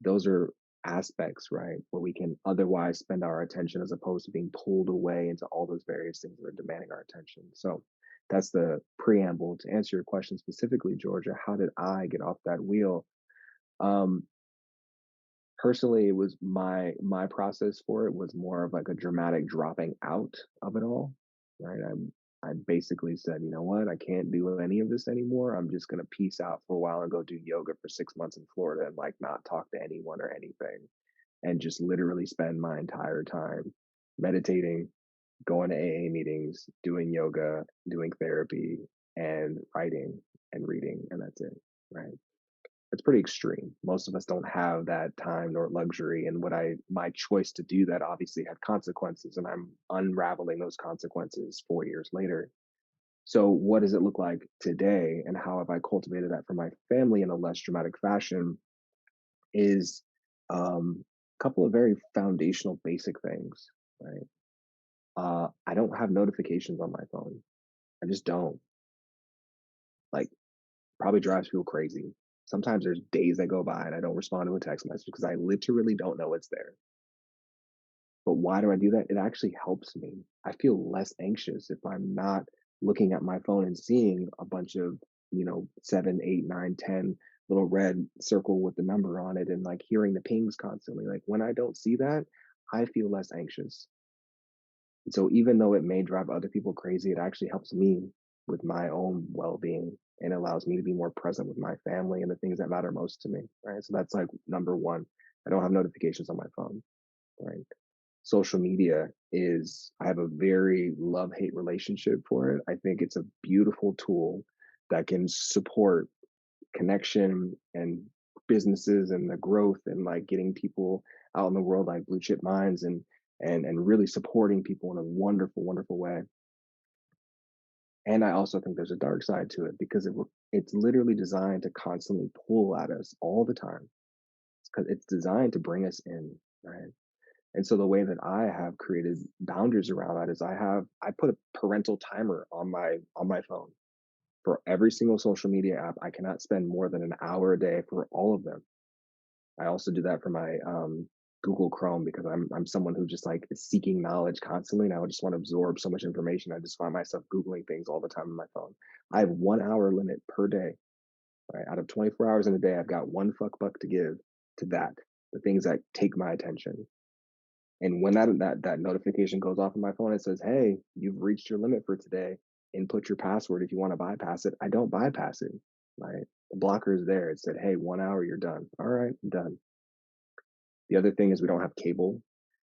Those are aspects, right, where we can otherwise spend our attention as opposed to being pulled away into all those various things that are demanding our attention. So that's the preamble to answer your question specifically, Georgia. How did I get off that wheel? Um, Personally, it was my process for it was more of like a dramatic dropping out of it all, right? I basically said, you know what, I can't do any of this anymore. I'm just gonna peace out for a while and go do yoga for 6 months in Florida and like not talk to anyone or anything, and just literally spend my entire time meditating, going to AA meetings, doing yoga, doing therapy, and writing and reading, and that's it, right? It's pretty extreme. Most of us don't have that time nor luxury. And my choice to do that obviously had consequences, and I'm unraveling those consequences 4 years later. So, what does it look like today, and how have I cultivated that for my family in a less dramatic fashion? Is a couple of very foundational, basic things, right? I don't have notifications on my phone. I just don't. Like, probably drives people crazy. Sometimes there's days that go by and I don't respond to a text message because I literally don't know it's there. But why do I do that? It actually helps me. I feel less anxious if I'm not looking at my phone and seeing a bunch of, 7, 8, 9, 10 little red circle with the number on it and like hearing the pings constantly. Like when I don't see that, I feel less anxious. And so even though it may drive other people crazy, it actually helps me with my own well-being and allows me to be more present with my family and the things that matter most to me. Right. So that's like number one. I don't have notifications on my phone. Right. Social media is, I have a very love-hate relationship for it. I think it's a beautiful tool that can support connection and businesses and the growth and like getting people out in the world like blue chip minds and really supporting people in a wonderful, wonderful way. And I also think there's a dark side to it because it's literally designed to constantly pull at us all the time. It's designed to bring us in, right? And so the way that I have created boundaries around that is I put a parental timer on my phone for every single social media app. I cannot spend more than an hour a day for all of them. I also do that for my Google Chrome because I'm someone who just like is seeking knowledge constantly, and I would just want to absorb so much information. I just find myself Googling things all the time on my phone. I have 1 hour limit per day. Right, out of 24 hours in a day, I've got one fuck buck to give to that, the things that take my attention. And when that notification goes off on my phone, it says, "Hey, you've reached your limit for today. Input your password if you want to bypass it." I don't bypass it. Right, the blocker is there. It said, "Hey, 1 hour, you're done." All right, I'm done. The other thing is we don't have cable,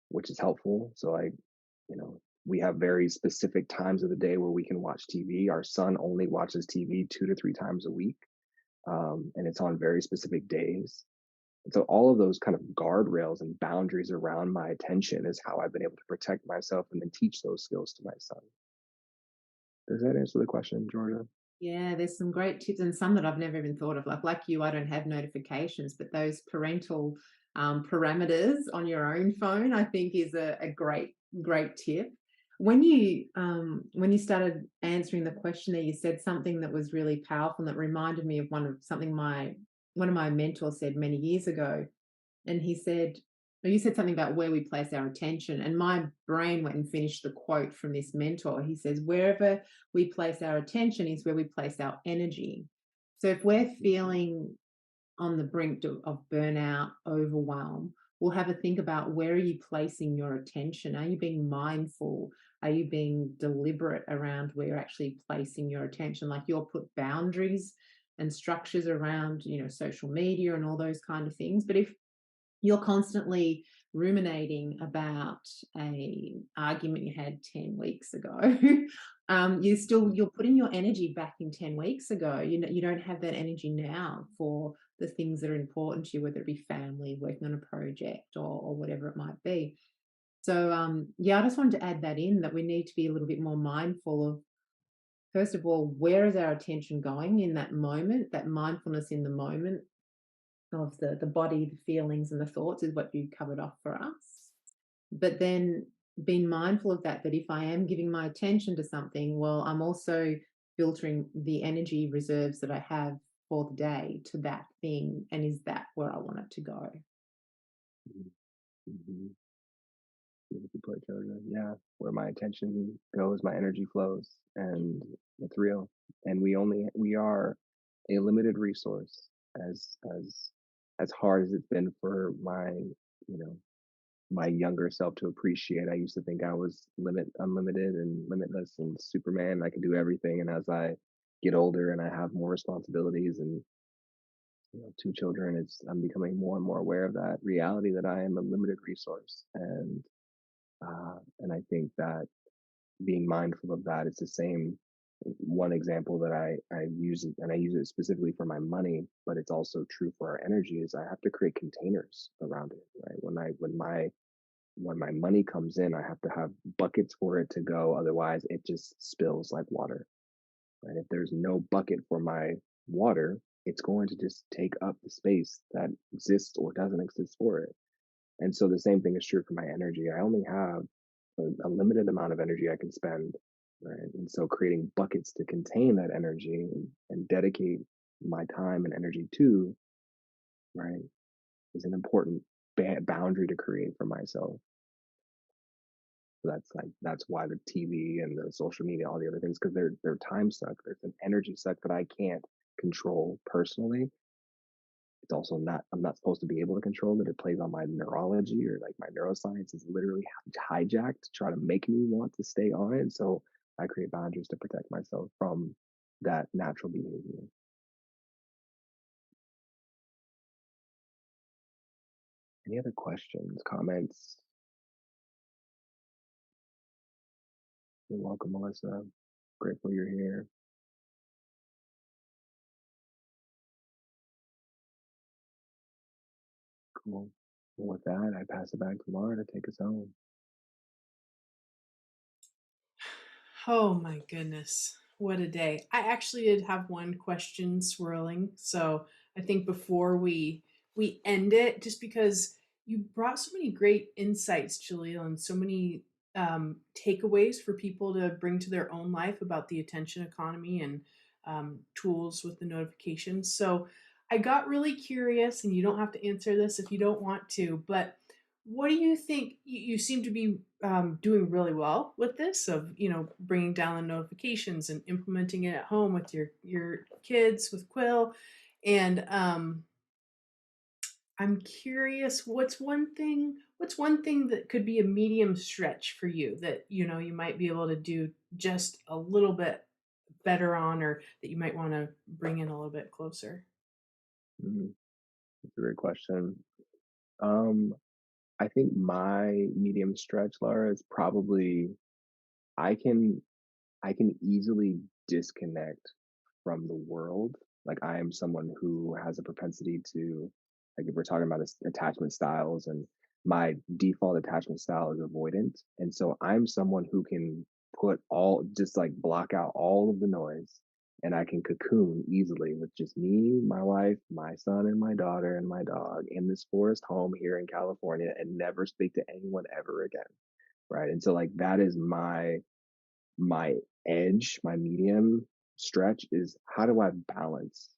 which is helpful. So like, we have very specific times of the day where we can watch TV. Our son only watches TV 2 to 3 times a week, and it's on very specific days. And so all of those kind of guardrails and boundaries around my attention is how I've been able to protect myself and then teach those skills to my son. Does that answer the question, Georgia? Yeah, there's some great tips and some that I've never even thought of. Like you, I don't have notifications, but those parental parameters on your own phone, I think, is a great tip. When you started answering the question there, you said something that was really powerful and that reminded me of one of my mentors said many years ago. And he said, or you said something about where we place our attention. And my brain went and finished the quote from this mentor. He says, wherever we place our attention is where we place our energy. So if we're feeling on the brink of burnout, overwhelm, we'll have a think about where are you placing your attention? Are you being mindful? Are you being deliberate around where you're actually placing your attention? Like you'll put boundaries and structures around, social media and all those kind of things. But if you're constantly ruminating about a argument you had 10 weeks ago, you're putting your energy back in 10 weeks ago. You don't have that energy now for the things that are important to you, whether it be family, working on a project, or whatever it might be. So yeah, I just wanted to add that in, that we need to be a little bit more mindful of, first of all, where is our attention going in that moment, that mindfulness in the moment of the body, the feelings, and the thoughts is what you covered off for us. But then being mindful of that, that if I am giving my attention to something, well, I'm also filtering the energy reserves that I have for the day to that thing. And is that where I want it to go? Mm-hmm. Beautifully put, Georgia. Yeah, where my attention goes, my energy flows, and it's real. And we are a limited resource. As hard as it's been for you know, my younger self to appreciate. I used to think I was unlimited and limitless and Superman. I could do everything. And as I get older and I have more responsibilities and two children, I'm becoming more and more aware of that reality that I am a limited resource. And I think that being mindful of that, it's the same. One example that I use it, and I use it specifically for my money, but it's also true for our energy, is I have to create containers around it. Right, when my money comes in, I have to have buckets for it to go. Otherwise, it just spills like water. Right, if there's no bucket for my water, it's going to just take up the space that exists or doesn't exist for it. And so the same thing is true for my energy. I only have a limited amount of energy I can spend, right? And so creating buckets to contain that energy and dedicate my time and energy to, right, is an important boundary to create for myself. So that's why the TV and the social media, all the other things, because they're time suck. There's an energy suck that I can't control personally. It's also not, I'm not supposed to be able to control it. It plays on my neurology, or like my neuroscience is literally hijacked to try to make me want to stay on it. So I create boundaries to protect myself from that natural behavior. Any other questions, comments? You're welcome, Melissa. Grateful you're here. Cool. Well, with that, I pass it back to Laura to take us home. Oh my goodness. What a day. I actually did have one question swirling. So I think before we end it, just because you brought so many great insights, Jaleel, and so many takeaways for people to bring to their own life about the attention economy and tools with the notifications. So I got really curious, and you don't have to answer this if you don't want to, but what do you think? You seem to be doing really well with this, of bringing down the notifications and implementing it at home with your kids with Quill, and I'm curious, what's one thing that could be a medium stretch for you that you might be able to do just a little bit better on, or that you might want to bring in a little bit closer. Mm, that's a great question. Um, I think my medium stretch, Laura, is probably I can I can easily disconnect from the world. Like I am someone who has a propensity to, like if we're talking about attachment styles, and my default attachment style is avoidant. And so I'm someone who can just like block out all of the noise and I can cocoon easily with just me, my wife, my son, and my daughter, and my dog in this forest home here in California and never speak to anyone ever again. Right. And so, like, that is my edge, my medium stretch is how do I balance,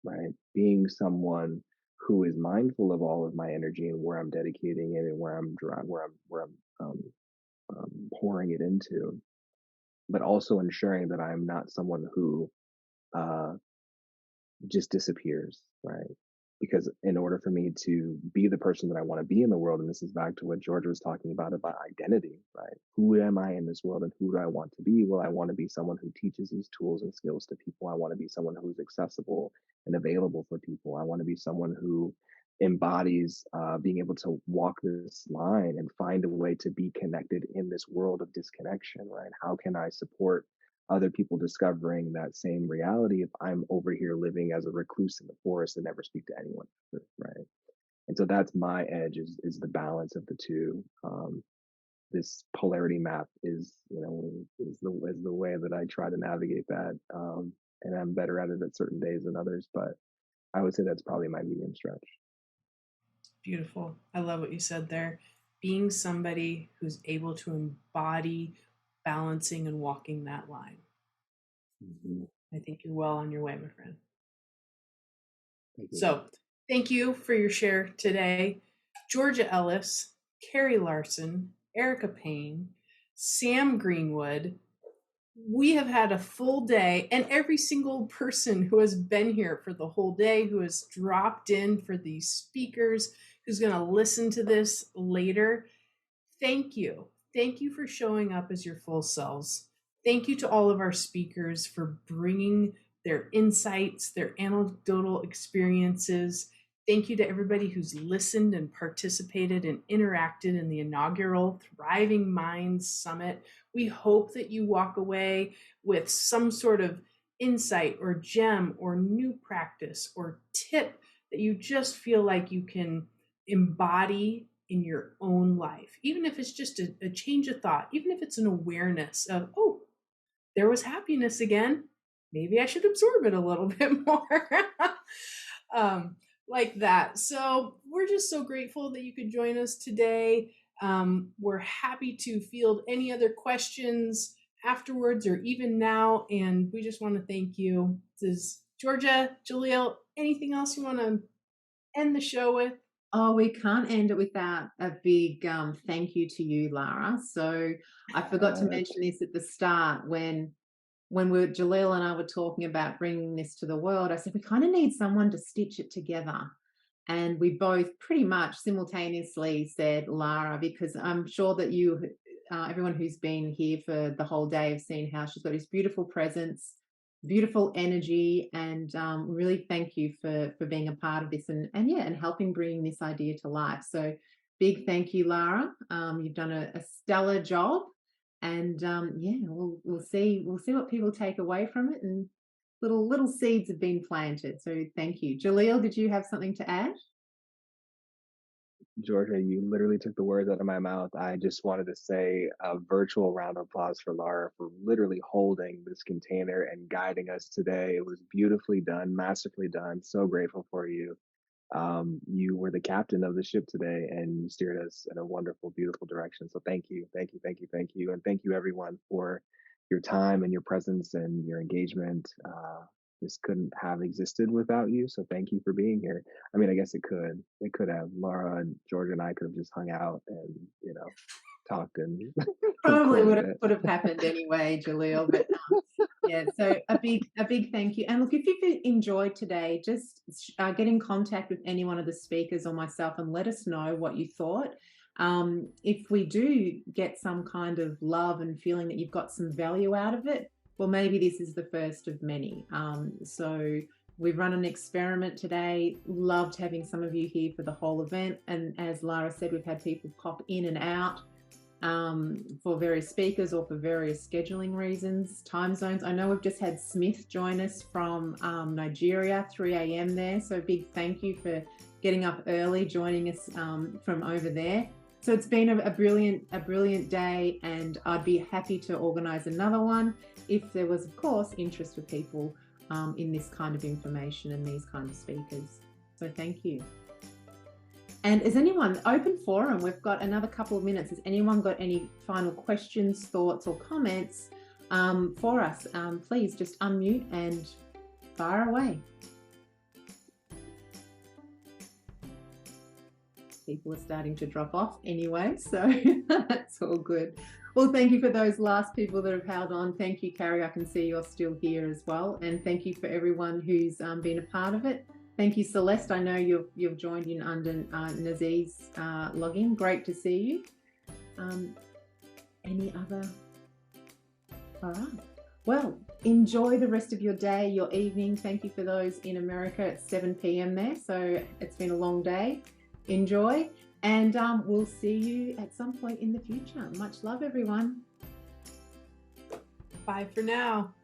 right? Being someone who is mindful of all of my energy and where I'm dedicating it and where I'm drawing, where I'm pouring it into, but also ensuring that I'm not someone who uh, just disappears, right? Because in order for me to be the person that I want to be in the world, and this is back to what George was talking about identity, right? Who am I in this world and who do I want to be? Well, I want to be someone who teaches these tools and skills to people. I want to be someone who's accessible and available for people. I want to be someone who embodies being able to walk this line and find a way to be connected in this world of disconnection, right? How can I support other people discovering that same reality if I'm over here living as a recluse in the forest and never speak to anyone, right? And so that's my edge is the balance of the two. This polarity map is, is the way that I try to navigate that. And I'm better at it at certain days than others, but I would say that's probably my medium stretch. Beautiful. I love what you said there. Being somebody who's able to embody balancing and walking that line. Mm-hmm. I think you're well on your way, my friend. Thank you. So thank you for your share today. Georgia Ellis, Carrie Larson, Erica Payne, Sam Greenwood. We have had a full day, and every single person who has been here for the whole day, who has dropped in for these speakers, who's going to listen to this later, thank you. Thank you for showing up as your full selves. Thank you to all of our speakers for bringing their insights, their anecdotal experiences. Thank you to everybody who's listened and participated and interacted in the inaugural Thriving Minds Summit. We hope that you walk away with some sort of insight or gem or new practice or tip that you just feel like you can embody in your own life, even if it's just a change of thought, even if it's an awareness of, oh, there was happiness again. Maybe I should absorb it a little bit more. Like that. So we're just so grateful that you could join us today. We're happy to field any other questions afterwards or even now. And we just want to thank you. This is Georgia, Jaleel, anything else you want to end the show with? Oh, we can't end it without a big thank you to you, Lara. So I forgot to mention this at the start when Jaleel and I were talking about bringing this to the world. I said, we kind of need someone to stitch it together. And we both pretty much simultaneously said Lara, because I'm sure that everyone who's been here for the whole day have seen how she's got this beautiful presence, beautiful energy, and really thank you for being a part of this and helping bring this idea to life. So big thank you, Lara. You've done a stellar job, and we'll see what people take away from it, and little seeds have been planted. So thank you. Jaleel, did you have something to add? Georgia, you literally took the words out of my mouth. I just wanted to say a virtual round of applause for Lara for literally holding this container and guiding us today. It was beautifully done, masterfully done. So grateful for you. You were the captain of the ship today and you steered us in a wonderful, beautiful direction. So thank you, thank you, thank you, thank you. And thank you everyone for your time and your presence and your engagement. This couldn't have existed without you. So thank you for being here. I mean, I guess it could. It could have. Laura and Georgia and I could have just hung out and, talked and probably would have happened anyway, Jaleel. But so a big thank you. And look, if you've enjoyed today, just get in contact with any one of the speakers or myself and let us know what you thought. If we do get some kind of love and feeling that you've got some value out of it, well, maybe this is the first of many. So we've run an experiment today. Loved having some of you here for the whole event. And as Lara said, we've had people pop in and out for various speakers or for various scheduling reasons, time zones. I know we've just had Smith join us from Nigeria, 3 a.m. there. So big thank you for getting up early, joining us from over there. So it's been a brilliant day, and I'd be happy to organise another one if there was, of course, interest for people in this kind of information and these kind of speakers. So thank you. And is anyone, open forum, we've got another couple of minutes. Has anyone got any final questions, thoughts or comments for us? Please just unmute and fire away. People are starting to drop off anyway, so that's all good. Well, thank you for those last people that have held on. Thank you, Carrie. I can see you're still here as well. And thank you for everyone who's been a part of it. Thank you, Celeste. I know you've joined in under Naziz's login. Great to see you. Any other? All right. Well, enjoy the rest of your day, your evening. Thank you for those in America. It's 7 p.m. there, so it's been a long day. Enjoy, and we'll see you at some point in the future. Much love, everyone. Bye for now.